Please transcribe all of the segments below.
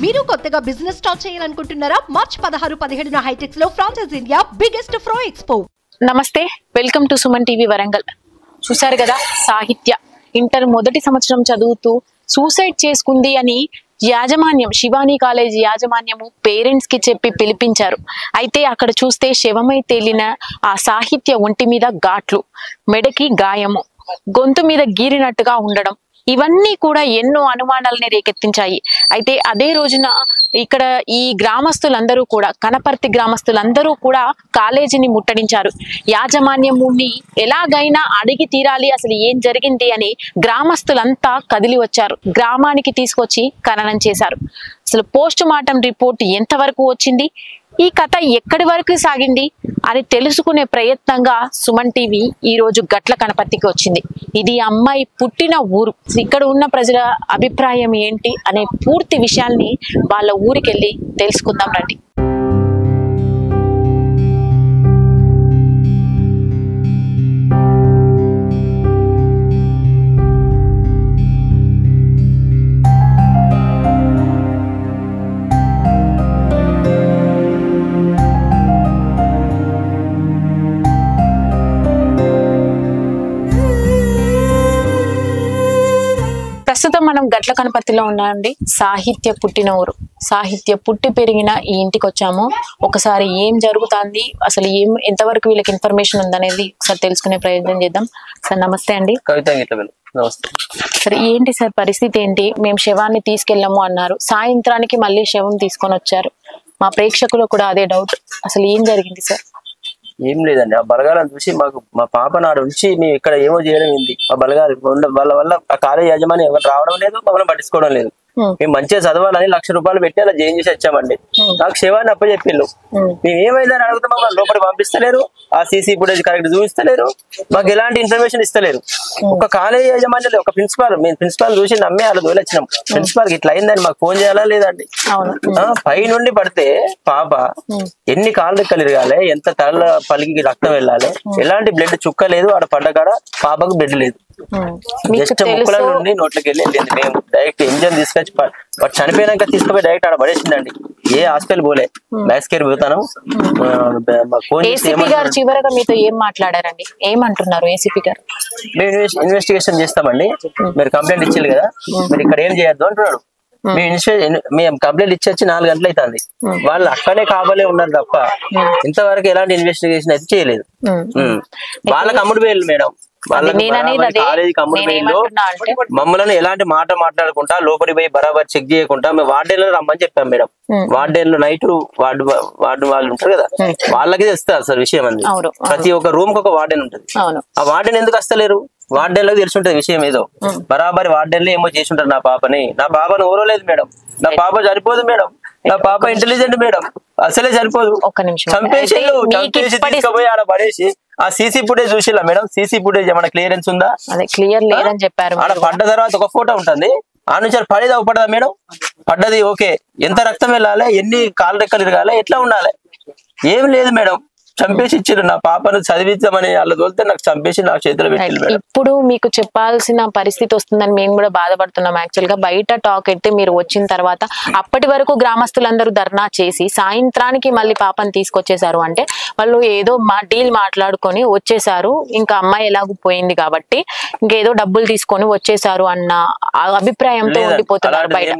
మీరు కొత్తగా business start చేయాలనుకుంటున్నారా? మార్చ్ 16-17 హైటెక్స్ లో ఫ్రాన్సెస్ ఇండియా బిగ్గెస్ట్ ఫ్రో ఎక్స్పో. నమస్తే, welcome to Suman TV Warangal. చూసారు కదా, సాహిత్య ఇంటర్ మొదటి సంవత్సరం చదువుతూ సూసైడ్ చేసుకుంది అని యాజమాన్యం, శివానీ కాలేజ్ యాజమాన్యము పేరెంట్స్ కి చెప్పి పిలిపించారు. అయితే అక్కడ చూస్తే శవమై తేలిన ఆ సాహిత్య ఒంటి మీద ఘాట్లు, మెడకి గాయము, గొంతు మీద గీరినట్టుగా ఉండడం, ఇవన్నీ కూడా ఎన్నో అనుమానాలని రేకెత్తించాయి. అయితే అదే రోజున ఇక్కడ ఈ గ్రామస్తులందరూ కూడా, కనపర్తి గ్రామస్తులందరూ కూడా కాలేజీని ముట్టడించారు. యాజమాన్యముని ఎలాగైనా అడిగి తీరాలి, అసలు ఏం జరిగింది అని గ్రామస్తులంతా కదిలి వచ్చారు. గ్రామానికి తీసుకొచ్చి ఖననం చేశారు. అసలు పోస్ట్ మార్టం రిపోర్ట్ ఎంతవరకు వచ్చింది, ఈ కథ ఎక్కడి వరకు సాగింది అని తెలుసుకునే ప్రయత్నంగా సుమన్ టీవీ ఈ రోజు గట్ల కనపర్తికి వచ్చింది. ఇది అమ్మాయి పుట్టిన ఊరు, ఇక్కడ ఉన్న ప్రజల అభిప్రాయం ఏంటి అనే పూర్తి విషయాల్ని వాళ్ళ ఊరికి వెళ్ళి తెలుసుకుందాం రండి. ప్రస్తుతం మనం గట్ల కనపర్తిలో ఉన్నామండి. సాహిత్య పుట్టిన ఊరు, సాహిత్య పుట్టి పెరిగిన ఈ ఇంటికి వచ్చాము. ఒకసారి ఏం జరుగుతుంది, అసలు ఎంతవరకు వీళ్ళకి ఇన్ఫర్మేషన్ ఉందనేది ఒకసారి తెలుసుకునే ప్రయత్నం చేద్దాం. సార్ నమస్తే అండి. సరే, ఏంటి సార్ పరిస్థితి ఏంటి? మేము శవాన్ని తీసుకెళ్ళాము అన్నారు, సాయంత్రానికి మళ్ళీ శవం తీసుకొని వచ్చారు. మా ప్రేక్షకులు కూడా అదే డౌట్, అసలు ఏం జరిగింది సార్? ఏం లేదండి, ఆ బలగాలను చూసి మాకు మా పాప నాడు నుంచి మేము ఇక్కడ ఏమో చేయడం ఏంది, ఆ బలగాలు వాళ్ళ వల్ల ఆ కాలేజ్ యజమాని ఎవరు రావడం లేదు, మమ్మల్ని పట్టించుకోవడం లేదు. మేము మంచిగా చదవాలని ₹1,00,000 పెట్టి అలా జాయిన్ చేసి వచ్చామండి. నాకు శవాన్ని అప్పచెప్పిళ్ళు. మేము ఏమైందని అడిగితే మమ్మల్ని లోపలికి పంపిస్తలేరు, ఆ సీసీ ఫుటేజ్ కరెక్ట్ చూపిస్తలేరు, మాకు ఎలాంటి ఇన్ఫర్మేషన్ ఇస్తలేరు. ఒక కాలేజ్ యజమాని, ఒక ప్రిన్సిపాల్, మేము ప్రిన్సిపాల్ చూసి నమ్మే వాళ్ళ వచ్చినాం. ప్రిన్సిపాల్ ఇట్లా అయిందని మాకు ఫోన్ చేయాలా లేదండి? పై నుండి పడితే పాప ఎన్ని కాళ్ళు రెక్కలు ఇరగాలి, ఎంత తల పలికి రక్తం వెళ్ళాలి, ఎలాంటి బ్లడ్ చుక్క లేదు, ఆడ పడ్డకాడ పాపకు బ్లడ్ లేదు. జస్ట్ ముక్కుల నుండి నోట్లకి వెళ్ళి మేము డైరెక్ట్ ఇంజన్ తీసుకొచ్చి చనిపోయినాక తీసుకుపోయి డైరెక్ట్ ఆడ పడేసిందండి. ఏ హాస్పిటల్ పోలే, మ్యాక్స్ కేర్ పోతాను. చివరగా మీతో ఏం మాట్లాడారండి, ఏమంటున్నారు ఏసీపీ గారు? మేము ఇన్వెస్టిగేషన్ చేస్తామండి, మీరు కంప్లైంట్ ఇచ్చారు కదా, మీరు ఇక్కడ ఏం చేయొద్దు అంటున్నాడు. మేము కంప్లైంట్ ఇచ్చి 4 గంటలు అవుతుంది. వాళ్ళు అక్కడే కాబోలే ఉన్నారు తప్ప ఇంతవరకు ఎలాంటి ఇన్వెస్టిగేషన్ అయితే చేయలేదు. వాళ్ళకి అమ్ముడు వేయాలి మేడం, మమ్మల్ని ఎలాంటి మాట మాట్లాడకుండా లోపలి పోయి బరాబర్ చెక్ చేయకుండా మేము వార్డెన్లో రమ్మని చెప్పాం మేడం. వార్డెన్లో నైట్ వార్డు వాళ్ళు ఉంటారు కదా, వాళ్ళకి తెస్తారు సార్ విషయం అంది. ప్రతి ఒక్క రూమ్ కి ఒక వార్డెన్ ఉంటుంది. ఆ వార్డెన్ ఎందుకు వస్తలేరు? వార్డెన్ లకు తెలుసుంటది విషయం ఏదో, బరాబరి వార్డెన్లో ఏమో చేసి ఉంటారు. నా పాపను ఓరలేదు మేడం, నా పాప సరిపోదు మేడం, నా పాప ఇంటెలిజెంట్ మేడం, అసలే సరిపోదు. చంపేసి తీసుకుపోయి ఆడ పడేసి ఆ సీసీ ఫుటేజ్ చూసిలా మేడం? సీసీ ఫుటేజ్ ఏమైనా క్లియరెన్స్ ఉందా? క్లియర్ లేదని చెప్పారు. ఆడ పడ్డ తర్వాత ఒక ఫోటో ఉంటుంది, ఆ నుంచి పడేది పడ్డదా మేడం? పడ్డది ఓకే, ఎంత రక్తం వెళ్ళాలి, ఎన్ని కాళ్ళు రెక్కలు ఇరగాలి, ఎట్లా ఉండాలి? ఏం లేదు మేడం, చంపేసి ఇచ్చారు. నా పాపను చదివిద్దామని వాళ్ళ తోలితే నాకు చంపేసి నా చేతిలో పెట్టారు. ఇప్పుడు మీకు చెప్పాల్సిన పరిస్థితి వస్తుందని మేము కూడా బాధపడుతున్నాం. యాక్చువల్ గా బయట టాక్ అయితే మీరు వచ్చిన తర్వాత అప్పటి వరకు గ్రామస్తులందరూ ధర్నా చేసి సాయంత్రానికి మళ్ళీ పాపను తీసుకొచ్చేసారు అంటే వాళ్ళు ఏదో డీల్ మాట్లాడుకొని వచ్చేసారు. ఇంకా అమ్మాయి ఎలాగూ పోయింది కాబట్టి ఇంకేదో డబ్బులు తీసుకొని వచ్చేసారు అన్న అభిప్రాయంతో ఉండిపోతున్నారు బయట.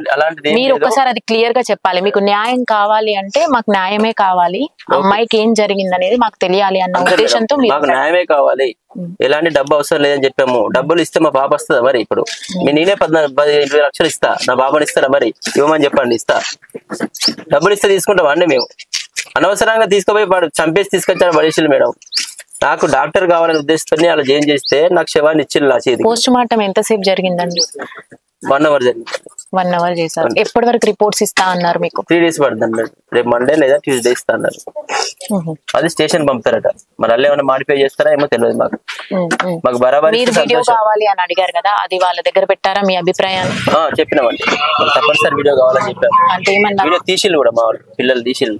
మీరు ఒక్కసారి అది క్లియర్ గా చెప్పాలి. మీకు న్యాయం కావాలి అంటే మాకు న్యాయమే కావాలి, అమ్మాయికి ఏం జరిగిందని మాకు తెలియాలి అన్న ఉద్దేశంతో మాకు న్యాయమే కావాలి, ఎలాంటి డబ్బు అవసరం లేదని చెప్పాము. డబ్బులు ఇస్తే మా పాప వస్తుందా మరి? ఇప్పుడు నేనే 14-20 లక్షలు ఇస్తా, నా పాపని ఇస్తారా మరి? ఇవ్వమని చెప్పండి, ఇస్తా. డబ్బులు ఇస్తే తీసుకుంటాం అండి. మేము అనవసరంగా తీసుకుపోయి చంపేసి తీసుకొచ్చారు పడేసిల్లు మేడం. నాకు డాక్టర్ కావాలనే ఉద్దేశంతో అలా జాయిన్ చేస్తే నాకు శవాన్ని ఇచ్చిల్లు నా చేతి. పోస్ట్ మార్టం ఎంతసేపు జరిగిందండి? 1 అవర్ జరిగింది. 1 అవర్ చేశారు. ఎప్పటి వరకు రిపోర్ట్స్ ఇస్తా అన్నారు మీకు? 3 డేస్ పడుతుంది. రేపు మండే లేదా ట్యూస్డే ఇస్తా అన్నారు. అది స్టేషన్ పంపుతారట. మరి అలా ఏమైనా మాడిఫై చేస్తారా ఏమో తెలియదు మాకు. మాకు బరాబర్ వీడియో కావాలి అని అడిగారు కదా, అది వాళ్ళ దగ్గర పెట్టారా మీ అభిప్రాయాన్ని? చెప్పినామండి, తప్పనిసరి వీడియో కావాలని చెప్పారు. అంటే ఏమన్నా వీడియో తీసిళ్ళు కూడా మా వాళ్ళు పిల్లలు తీసిళ్ళు.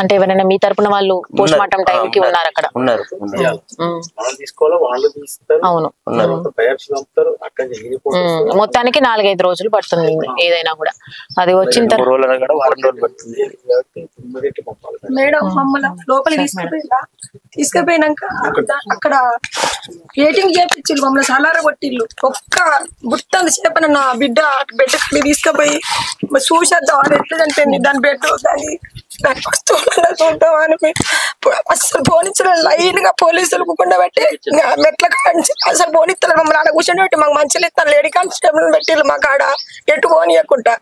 అంటే ఎవరైనా మీ తరపున వాళ్ళు పోస్ట్ మార్టం టైం కి ఉన్నారు అక్కడ? ఉన్నారు. అవును, మొత్తానికి 4-5 రోజులు పడుతుంది ఏదైనా కూడా. అది వచ్చిన తర్వాత మేడం మమ్మల్ని లోపలికి తీసుకుపోయినాక అక్కడ రేటింగ్ చేపించిళ్ళు, మమ్మల్ని సలార కొట్టిళ్ళు. ఒక్క బుట్టలు చేపన నా బిడ్డ బెడ్ తీసుకుపోయి చూసేద్దాం అని ఎట్లా చనిపోయింది దాని బెడ్, దాని చూద్దాం అని అసలు పోనిచ్చలేదు. లైన్ గా పోలీసులు కూకుండబెట్టి మెట్ల కాంచి అసలు పోనిస్తలేదు. మమ్మల్ని ఆడ కూర్చొని పెట్టి మాకు మంచిలు ఇస్తాను లేడీ కానిస్టేబుల్ పెట్టిళ్ళు మా కాడ ఎటు పోనీయకుండా.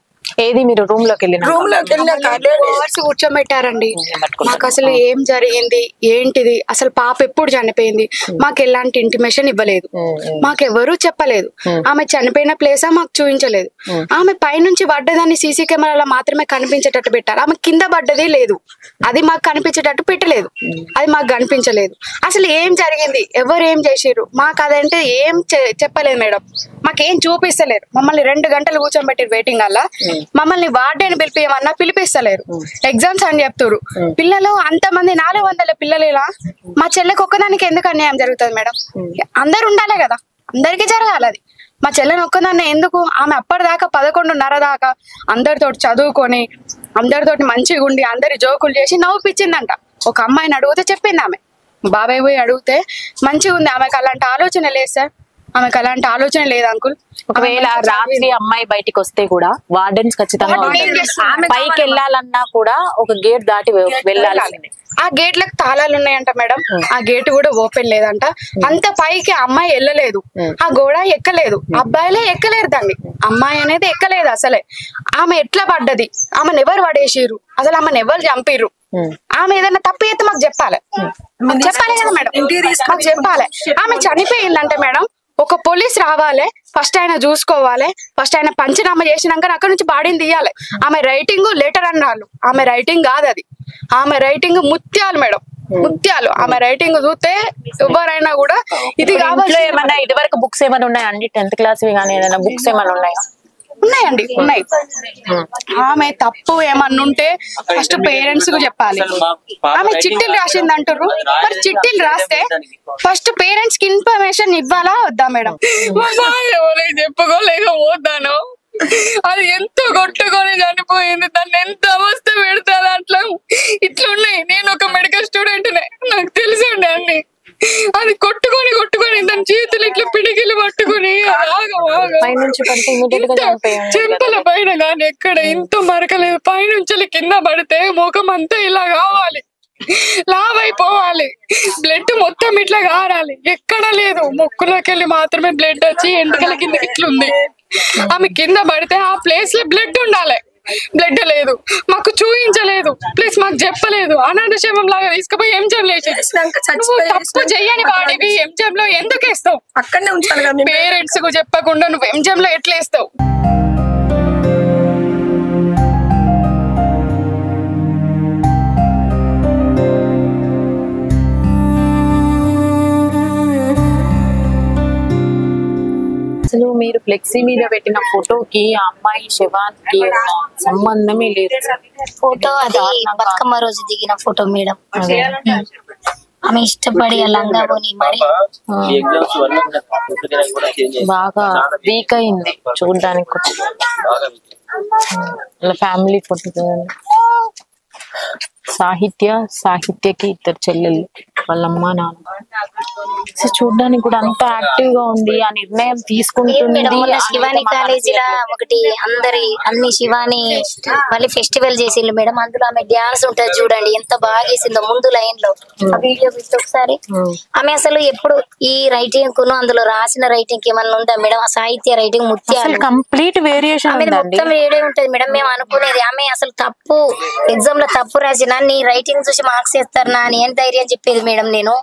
ఏది మీరు రూమ్ లోకి వెళ్ళినాక కూర్చోబెట్టారండి. మాకు అసలు ఏం జరిగింది ఏంటిది, అసలు పాప ఎప్పుడు చనిపోయింది మాకు ఎలాంటి ఇంటిమేషన్ ఇవ్వలేదు, మాకెవరూ చెప్పలేదు. ఆమె చనిపోయిన ప్లేసా మాకు చూపించలేదు. ఆమె పైనుంచి పడ్డదాన్ని సీసీ కెమెరాలో మాత్రమే కనిపించేటట్టు పెట్టారు. ఆమె కింద పడ్డది లేదు, అది మాకు కనిపించేటట్టు పెట్టలేదు, అది మాకు కనిపించలేదు. అసలు ఏం జరిగింది, ఎవరు ఏం చేసిర్రు మాకు అదంటే ఏం చెప్పలేదు మేడం. మాకేం చూపిస్తలేరు. మమ్మల్ని 2 గంటలు కూర్చోబెట్టారు వెయిటింగ్ అలా. మమ్మల్ని వార్డెన్ పిలిపియమన్నా పిలిపిస్తలేరు. ఎగ్జామ్స్ అని చెప్తారు. పిల్లలు అంతమంది 400 పిల్లలు ఇలా మా చెల్లెకి ఒక్కదానికి ఎందుకు అన్యాయం జరుగుతుంది మేడం? అందరు ఉండాలి కదా, అందరికీ జరగాలి. అది మా చెల్లెని ఒక్కదాన్ని ఎందుకు? ఆమె అప్పటిదాకా 11:30 దాకా అందరితో చదువుకొని అందరితోటి మంచిగా ఉండి అందరి జోకులు చేసి నవ్వుపిచ్చిందంట. ఒక అమ్మాయిని అడిగితే చెప్పింది ఆమె, బాబాయ్ పోయి అడిగితే మంచిగా ఉంది. ఆమెకు అలాంటి ఆలోచన లేదు సార్, ఆమెకు అలాంటి ఆలోచన లేదు అంకుల్. ఒకవేళ రాత్రి అమ్మాయి బయటికి వస్తే కూడా వార్డెన్స్ ఖచ్చితంగా పైకి వెళ్ళాలన్నా కూడా ఒక గేట్ దాటి వెళ్ళాలి. ఆ గేట్లకు తాళాలు ఉన్నాయంట మేడం, ఆ గేట్ కూడా ఓపెన్ లేదంట. అంత పైకి అమ్మాయి వెళ్ళలేదు, ఆ గోడ ఎక్కలేదు, అబ్బాయిలే ఎక్కలేరు దాన్ని, అమ్మాయి అనేది ఎక్కలేదు అసలే. ఆమె ఎట్లా పడ్డది, ఆమెను ఎవరు పడేసిర్రు, అసలు ఆమెను ఎవరు చంపిర్రు, ఆమె ఏదైనా తప్పు అయితే మాకు చెప్పాలి కదా మేడం, మాకు చెప్పాలి. ఆమె చనిపోయిందంటే మేడం ఒక పోలీస్ రావాలి, ఫస్ట్ ఆయన చూసుకోవాలి, ఫస్ట్ ఆయన పంచనామా చేసినాక అక్కడ నుంచి బాడీని తీయాలి. ఆమె రైటింగ్ లెటర్ అన్నారు, ఆమె రైటింగ్ కాదు అది, ఆమె రైటింగ్ ముత్యాలు మేడం, ముత్యాలు. ఆమె రైటింగ్ చూస్తే ఎవరైనా కూడా ఇది కావాలి. ఏమన్నా ఇదివరకు బుక్స్ ఏమైనా ఉన్నాయండి? 10th క్లాస్ కానీ ఏదైనా బుక్స్ ఏమైనా ఉన్నాయా? ఉన్నాయండి, ఉన్నాయి. ఆమె తప్పు ఏమన్నా ఉంటే ఫస్ట్ పేరెంట్స్ కు చెప్పాలి. ఆమె చిట్టీలు రాసింది అంటారు, మరి చిట్టీలు రాస్తే ఫస్ట్ పేరెంట్స్ కి ఇన్ఫర్మేషన్ ఇవ్వాలా వద్దా మేడం? ఎవరికి చెప్పుకోలేకపోతాను. అది ఎంత కొట్టుకొని చనిపోయింది, దాన్ని ఎంత అవస్థ పెడతాను. అట్లా ఇట్లున్నాయి. నేను ఒక మెడికల్ స్టూడెంట్ నే, నాకు తెలుసండి అన్ని. అది కొట్టుకొని దాని చేతులు ఇట్లా పిడికిలు పట్టుకుని చెంపల పైన కానీ ఎక్కడ ఇంత మరకలేదు. పైనుంచి కింద పడితే ముఖం అంతా ఇలా కావాలి, లావైపోవాలి, బ్లడ్ మొత్తం ఇట్లా కారాలి. ఎక్కడ లేదు, ముక్కులోకెళ్ళి మాత్రమే బ్లడ్ వచ్చి ఎంటకల కిందకి ఇట్లుంది. ఆమె కింద పడితే ఆ ప్లేస్ లో బ్లడ్ ఉండాలి, బ్లడ్ లేదు, మాకు చూపించలేదు, ప్లస్ మాకు చెప్పలేదు. అనాథ శవం లాగా తీసుకుపోయి ఎంజం లేచి తప్పు చెయ్యని వాడివి ఎంజం లో ఎందుకు వేస్తావు? అక్కడనే ఉంచాలి. పేరెంట్స్ కు చెప్పకుండా నువ్వు ఎంజం లో ఎట్లా వేస్తావు? అసలు మీరు ఫ్లెక్సీ మీద పెట్టిన ఫోటోకి ఆ అమ్మాయి శవానికి సంబంధమే లేదు. ఫోటో అది బతుకమ్మ రోజు దిగిన ఫోటో మేడం. ఆమె ఇష్టపడి లంగావోని మరి బాగా వీక్ అయింది చూడడానికి. Family photo. సాహిత్యకి 2 చెల్లెళ్ళు, వాళ్ళమ్మ నాన్న. చూడడానికి కూడా అంత యాక్టివ్ గా ఉంది, ఆ నిర్ణయం తీసుకుంటుంది. శివాని కాలేజీలో ఒకటి అన్ని శివాని మళ్ళీ ఫెస్టివల్ చేసిండ్రు మేడం. అందులో ఆమె డ్యాన్స్ ఉంటది చూడండి, ఎంత బాగా చేసిందో ముందు లైన్ లో. ఆ వీడియో చూస్తే ఒకసారి. ఆమె అసలు ఎప్పుడు ఈ రైటింగ్ కు అందులో రాసిన రైటింగ్ ఏమన్నా ఉందా మేడం? ఆ సాహిత్య రైటింగ్ ముత్యాలు కంప్లీట్ వేరియేషన్ మొత్తం వేరే ఉంటది మేడం. మేము అనుకునేది ఆమె అసలు తప్పు ఎగ్జామ్ లో తప్పు రాసినా నీ రైటింగ్ చూసి మార్క్స్ వేస్తారు నాని అని ధైర్యం చెప్పేది మేడం నేను.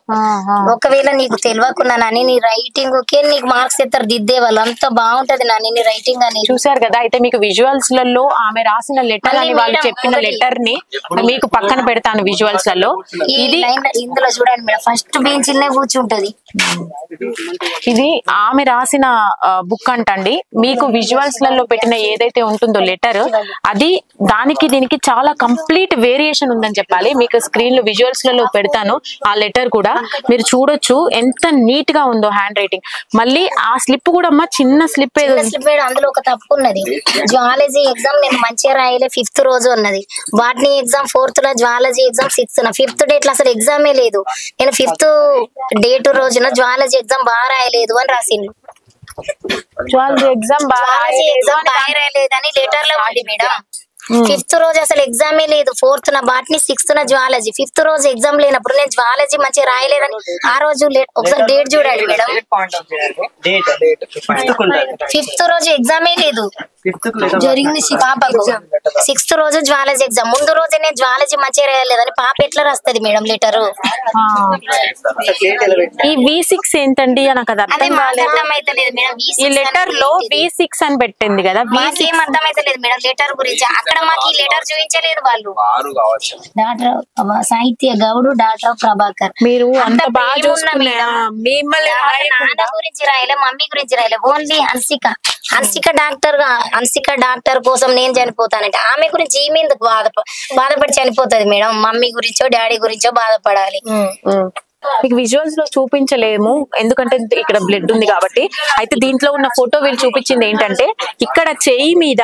ఒకవేళ నీకు తెలియకున్నా నాని నీ రైటింగ్ కే నీకు మార్క్స్ వేస్తారు దిద్దే వాళ్ళు, అంత బాగుంటది నాని నీ రైటింగ్ అని. చూసారు కదా. అయితే మీకు విజువల్స్ లలో ఆమె రాసిన లెటర్ అని వాళ్ళు చెప్పిన లెటర్ ని మీకు పక్కన పెడతాను విజువల్స్ లలో. ఇది ఇందులో చూడండి మేడం, ఫస్ట్ బెంచ్ లనే కూర్చుంటది. ఇది ఆమె రాసిన బుక్ అంటండి. మీకు విజువల్స్ లలో పెట్టిన ఏదైతే ఉంటుందో లెటర్, అది దానికి దీనికి చాలా కంప్లీట్ వేరియేషన్ ఉందని చెప్పాలి. మీకు స్క్రీన్ లో విజువల్స్ లలో పెడతాను ఆ లెటర్ కూడా, మీరు చూడొచ్చు ఎంత నీట్ గా ఉందో హ్యాండ్ రైటింగ్. మళ్ళీ ఆ స్లిప్ కూడా అమ్మా చిన్న స్లిప్ ఏదో, అందులో ఒక తప్పు ఉన్నది. జువాలజీ ఎగ్జామ్ నేను మంచిగా రాయలే, 5th రోజు ఉన్నది. బాటనీ ఎగ్జామ్ 4th లో, zoology exam 6th. 5th date లో అసలు ఎగ్జామే లేదు. నేను 5th డేట్ రోజున జువాలజీ ఎగ్జామ్ బాగా రాయలేదు అని రాసిండు. జువాలజీ ఎగ్జామ్ బాగా రాయలేదని లెటర్ లో ఉంది మేడం. 5th రోజు అసలు ఎగ్జామే లేదు. 4th నా బాటనీ, 6th నా జువాలజీ. 5th రోజు ఎగ్జామ్ లేనప్పుడు నేను జువాలజీ మంచిగా రాయలేదని ఆ రోజు ఒకసారి డేట్ చూడండి మేడం. 5th రోజు ఎగ్జామే లేదు జరిగింది పాపకు. 6th రోజు జువాలజీ ఎగ్జామ్. ముందు రోజే నేను జువాలజీ మంచిగా రాయలేదని పాప ఎట్లా రాస్తుంది మేడం లెటరు? ఈ V6 ఏంటండి నాకు అది అర్థమైతలేదు మేడం. ఈ లెటర్ లో V6 అని పెట్టింది కదా, మాకేం అర్థమైతలేదు మేడం లెటర్ గురించి. అక్కడ మాకు ఈ లెటర్ చూపించలేదు వాళ్ళు. డాక్టర్ సాహిత్య గౌడు, డాక్టర్ ప్రభాకర్. మీరు అంత బాగా చూసుకున్నా మిమ్మల్ని నాన్న గురించి రాయలే, మమ్మీ గురించి రాయలే, ఓన్లీ హన్సిక డాక్టర్ కోసం నేను చనిపోతానంటే ఆమె గురించి ఈమె ఎందుకు బాధపడి చనిపోతుంది మేడం? మమ్మీ గురించో డాడీ గురించో బాధపడాలి. మీకు విజువల్స్ లో చూపించలేము ఎందుకంటే ఇక్కడ బ్లడ్ ఉంది కాబట్టి. అయితే దీంట్లో ఉన్న ఫోటో వీళ్ళు చూపించింది ఏంటంటే, ఇక్కడ చెయ్యి మీద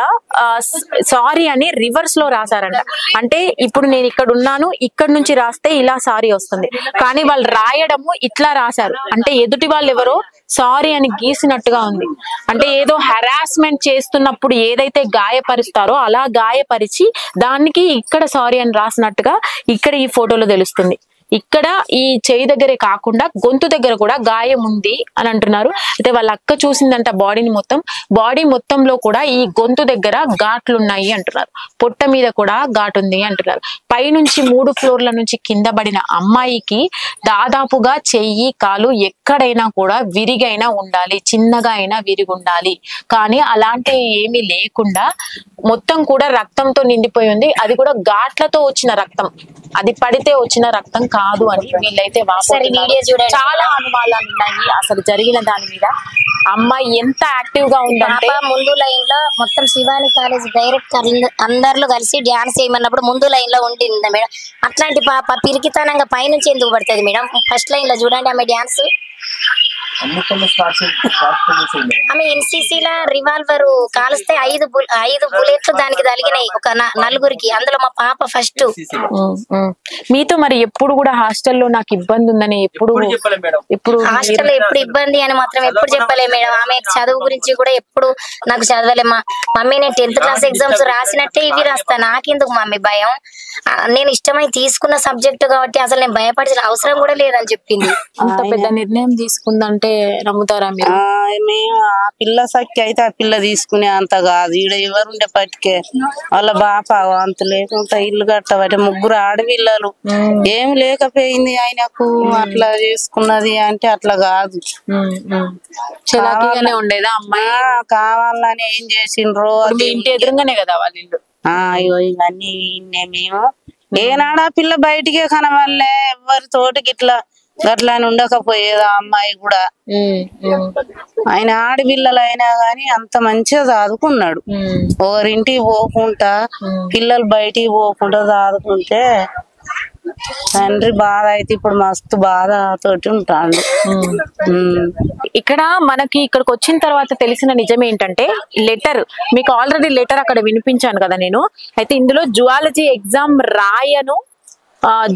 సారీ అని రివర్స్ లో రాశారంట. అంటే ఇప్పుడు నేను ఇక్కడ ఉన్నాను, ఇక్కడ నుంచి రాస్తే ఇలా సారీ వస్తుంది, కానీ వాళ్ళు రాయడము ఇట్లా రాశారు. అంటే ఎదుటి వాళ్ళు ఎవరో సారీ అని గీసినట్టుగా ఉంది. అంటే ఏదో హెరాస్మెంట్ చేస్తున్నప్పుడు ఏదైతే గాయపరుస్తారో అలా గాయపరిచి దానికి ఇక్కడ సారీ అని రాసినట్టుగా ఇక్కడ ఈ ఫోటోలో తెలుస్తుంది. ఇక్కడ ఈ చెయ్యి దగ్గరే కాకుండా గొంతు దగ్గర కూడా గాయం ఉంది అని అంటున్నారు. అయితే వాళ్ళ అక్క చూసిందంట బాడీ మొత్తంలో కూడా ఈ గొంతు దగ్గర ఘాట్లు ఉన్నాయి అంటున్నారు. పొట్ట మీద కూడా ఘాటు ఉంది అంటున్నారు. పైనుంచి 3 ఫ్లోర్ల నుంచి కింద పడిన అమ్మాయికి దాదాపుగా చెయ్యి కాలు ఎక్కడైనా కూడా విరిగైనా ఉండాలి, చిన్నగా అయినా విరిగి ఉండాలి. కానీ అలాంటివి ఏమీ లేకుండా మొత్తం కూడా రక్తంతో నిండిపోయి ఉంది. అది కూడా ఘాట్లతో వచ్చిన రక్తం, అది పడితే వచ్చిన రక్తం కాదు అని వీళ్ళైతే చాలా అనుమానాలు ఉన్నాయి అసలు జరిగిన దాని మీద. అమ్మాయి ఎంత యాక్టివ్ గా ఉందంటే ముందు లైన్ లో మొత్తం శివాని కాలేజ్ డైరెక్టర్ అందరిలో కలిసి డాన్స్ చేయమన్నప్పుడు ముందు లైన్ లో ఉండింది మేడం. అట్లాంటి పాప పిరికితనంగా పైనుంచి ఎందుకు పడుతుంది మేడం? ఫస్ట్ లైన్ లో చూడండి ఆమె డాన్స్. ఆమె ఎన్సీసీ లా రివాల్వర్ కాలిస్తే 5 బుల్లెట్లు దానికి తగిలినాయి, ఒక 4గురికి. అందులో మా పాప ఫస్ట్. మీతో మరి ఎప్పుడు కూడా హాస్టల్లో నాకు ఇబ్బంది ఉందని ఎప్పుడు హాస్టల్ ఎప్పుడు ఇబ్బంది అని మాత్రం ఎప్పుడు చెప్పలే మేడం. ఆమె చదువు గురించి కూడా ఎప్పుడు నాకు చదవలే. మమ్మీ నేను 10th క్లాస్ ఎగ్జామ్స్ రాసినట్టే ఇవి రాస్తా, నాకెందుకు మమ్మీ భయం? నేను ఇష్టమై తీసుకున్న సబ్జెక్ట్ కాబట్టి అసలు నేను భయపడాల్సిన అవసరం కూడా లేదని చెప్పింది. అంత పెద్ద నిర్ణయం తీసుకుందంటే నమ్ముతారా మీరు? మేము ఆ పిల్ల సఖ్య అయితే ఆ పిల్ల తీసుకునే అంత కాదు. ఈడ ఎవరుండే పట్టుకే వాళ్ళ బాప అంత లేకుండా ఇల్లు కట్టబట్టి 3 ఆడపిల్లలు ఏం లేకపోయింది ఆయనకు, అట్లా చేసుకున్నది అంటే అట్లా కాదు. ఉండేదా అమ్మాయి? కావాలని ఏం చేసిండ్రో ఇంటి ఎదురుగానే కదా వాళ్ళ ఇల్లు. ఇవన్నీ మేము ఏనాడా పిల్ల బయటికే కనవాళ్ళే, ఎవరి తోటికి ఇట్లా గట్లా ఉండకపోయేదా అమ్మాయి కూడా. ఆయన ఆడపిల్లలు అయినా గాని అంత మంచిగా చదువుకున్నాడు. ఎవరింటికి పోకుండా పిల్లలు బయటికి పోకుండా చదువుకుంటే తండ్రి బాధ అయితే ఇప్పుడు మస్తు బాధ తోటి ఉంటాడు. ఇక్కడ మనకి ఇక్కడికి వచ్చిన తర్వాత తెలిసిన నిజం ఏంటంటే, లెటర్ మీకు ఆల్రెడీ లెటర్ అక్కడ వినిపించాను కదా నేను. అయితే ఇందులో జువాలజీ ఎగ్జామ్ రాయను,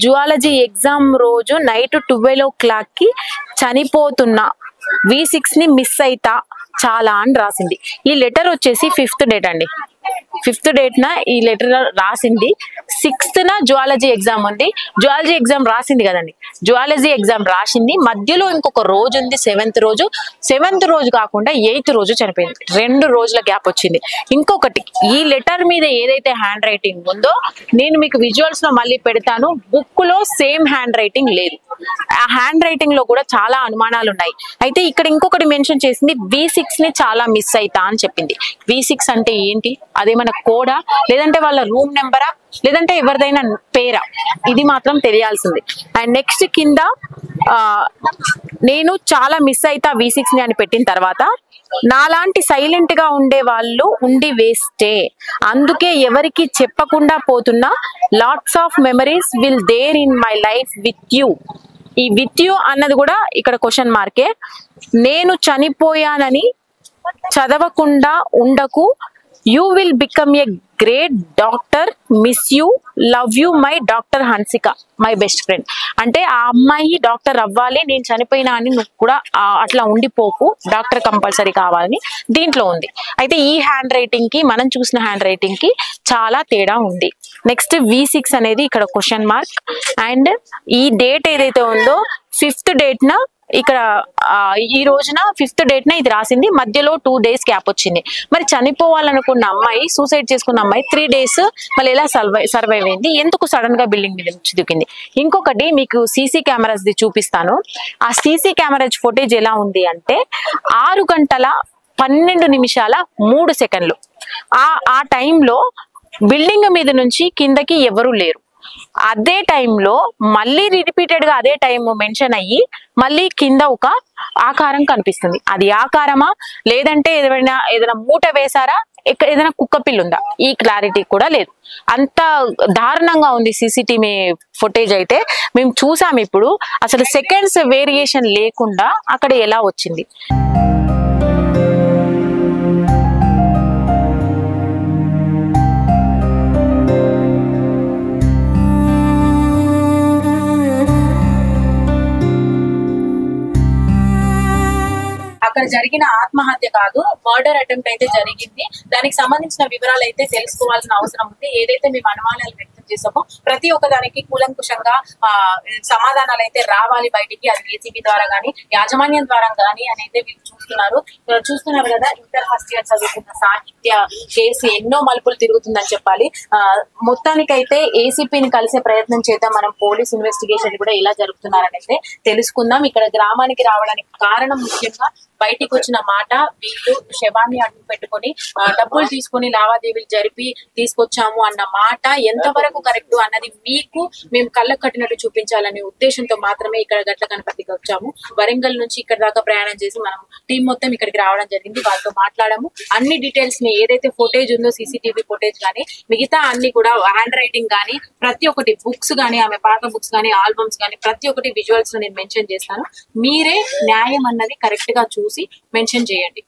జువాలజీ ఎగ్జామ్ రోజు నైట్ 12 o'clock కి చనిపోతున్నా, V6 ని మిస్ అయితా చాలా అని రాసింది. ఈ లెటర్ వచ్చేసి 5th డేట్ అండి. 5th డేట్ న ఈ లెటర్ రాసింది. 6th జువాలజీ ఎగ్జామ్ ఉంది. జువాలజీ ఎగ్జామ్ రాసింది కదండి, జువాలజీ ఎగ్జామ్ రాసింది. మధ్యలో ఇంకొక రోజు ఉంది, 7th రోజు కాకుండా 8th రోజు చనిపోయింది. 2 రోజుల గ్యాప్ వచ్చింది. ఇంకొకటి, ఈ లెటర్ మీద ఏదైతే హ్యాండ్ రైటింగ్ ఉందో నేను మీకు విజువల్స్ లో మళ్ళీ పెడతాను. బుక్ లో సేమ్ హ్యాండ్ రైటింగ్ లేదు. ఆ హ్యాండ్ రైటింగ్ లో కూడా చాలా అనుమానాలు ఉన్నాయి. అయితే ఇక్కడ ఇంకొకటి మెన్షన్ చేసింది, V6 ని చాలా మిస్ అయితా అని చెప్పింది. V6 అంటే ఏంటి? అదేమన్నా కోడా, లేదంటే వాళ్ళ రూమ్ నెంబరా, లేదంటే ఎవరిదైనా పేరా? ఇది మాత్రం తెలియాల్సింది. అండ్ నెక్స్ట్ కింద నేను చాలా మిస్ అయితా V6 ని అని పెట్టిన తర్వాత, నాలాంటి సైలెంట్ గా ఉండే వాళ్ళు ఉండి వేస్టే, అందుకే ఎవరికి చెప్పకుండా పోతున్నా. Lots of memories will there in my life with you. ఈ విత్ యూ అన్నది కూడా ఇక్కడ క్వశ్చన్ మార్కే. నేను చనిపోయానని చదవకుండా ఉండకు. You will become a great doctor, miss you, love you my doctor Hansika, my best friend. అంటే ఆ అమ్మాయి డాక్టర్ అవ్వాలి, నేను చనిపోయినా అని నువ్వు కూడా అట్లా ఉండిపోకు, డాక్టర్ కంపల్సరీ కావాలని దీంట్లో ఉంది. అయితే ఈ హ్యాండ్ రైటింగ్ కి మనం చూసిన హ్యాండ్ రైటింగ్ కి చాలా తేడా ఉంది. నెక్స్ట్ V6 అనేది ఇక్కడ క్వశ్చన్ మార్క్. అండ్ ఈ డేట్ ఏదైతే ఉందో 5th డేట్ ఇక్కడ ఈ రోజున 5th డేట్ ఇది రాసింది. మధ్యలో 2 days గ్యాప్ వచ్చింది. మరి చనిపోవాలనుకున్న అమ్మాయి, సూసైడ్ చేసుకున్న అమ్మాయి 3 days మళ్ళీ ఎలా సర్వైవ్ అయింది? ఎందుకు సడన్ గా బిల్డింగ్ మీద నుంచి దూకింది? ఇంకొకటి మీకు సీసీ కెమెరాస్ ది చూపిస్తాను. ఆ సీసీ కెమెరాజ్ ఫుటేజ్ ఎలా ఉంది అంటే 6 గంటల 12 నిమిషాల 3 సెకండ్లు. ఆ టైంలో బిల్డింగ్ మీద నుంచి కిందకి ఎవరు లేరు. అదే టైంలో మళ్ళీ రిపీటెడ్ గా అదే టైం మెన్షన్ అయ్యి మళ్ళీ కింద ఒక ఆకారం కనిపిస్తుంది. అది ఆకారమా, లేదంటే ఏదైనా మూట వేసారా, ఇక్కడ ఏదైనా కుక్క పిల్లు ఉందా, ఈ క్లారిటీ కూడా లేదు. అంత దారుణంగా ఉంది CCTV ఫుటేజ్. అయితే మేము చూసాం. ఇప్పుడు అసలు సెకండ్స్ వేరియేషన్ లేకుండా అక్కడ ఎలా వచ్చింది? అక్కడ జరిగిన ఆత్మహత్య కాదు, మర్డర్ అటెంప్ట్ అయితే జరిగింది. దానికి సంబంధించిన వివరాలు అయితే తెలుసుకోవాల్సిన అవసరం ఉంది. ఏదైతే మేము అనుమానాలు వ్యక్తం చేసామో ప్రతి ఒక్క దానికి కూలంకుషంగా సమాధానాలు అయితే రావాలి బయటికి. అది ఏసీబీ ద్వారా గానీ, యాజమాన్యం ద్వారా గానీ అని అయితే వీళ్ళు చూస్తున్నారు కదా. ఇంటర్ ఫస్ట్ ఇయర్ చదువుతున్న సాహిత్య కేసు ఎన్నో మలుపులు తిరుగుతుందని చెప్పాలి. మొత్తానికైతే ఏసీపీని కలిసే ప్రయత్నం చేద్దాం. మనం పోలీస్ ఇన్వెస్టిగేషన్ కూడా ఇలా జరుపుతున్నారని అయితే తెలుసుకుందాం. ఇక్కడ గ్రామానికి రావడానికి కారణం ముఖ్యంగా బయటికి వచ్చిన మాట, వీళ్ళు శవాన్ని అడ్డు పెట్టుకొని డబ్బులు తీసుకొని లావాదేవీలు జరిపి తీసుకొచ్చాము అన్న మాట ఎంతవరకు కరెక్ట్ అన్నది మీకు మేము కళ్ళకు కట్టినట్టు చూపించాలనే ఉద్దేశంతో మాత్రమే ఇక్కడ గట్ల గణపతికి వచ్చాము. వరంగల్ నుంచి ఇక్కడ దాకా ప్రయాణం చేసి మనం టీం మొత్తం ఇక్కడికి రావడం జరిగింది. వాళ్ళతో మాట్లాడాము. అన్ని డీటెయిల్స్ ని ఏదైతే ఫుటేజ్ ఉందో CCTV ఫుటేజ్ గానీ, మిగతా అన్ని కూడా హ్యాండ్ రైటింగ్ గానీ, ప్రతి ఒక్కటి బుక్స్ గానీ, ఆమె పాత బుక్స్ గానీ, ఆల్బమ్స్ గానీ, ప్రతి ఒక్కటి విజువల్స్ లో నేను మెన్షన్ చేస్తాను. మీరే న్యాయం అన్నది కరెక్ట్ గా చూసి మెన్షన్ చేయండి.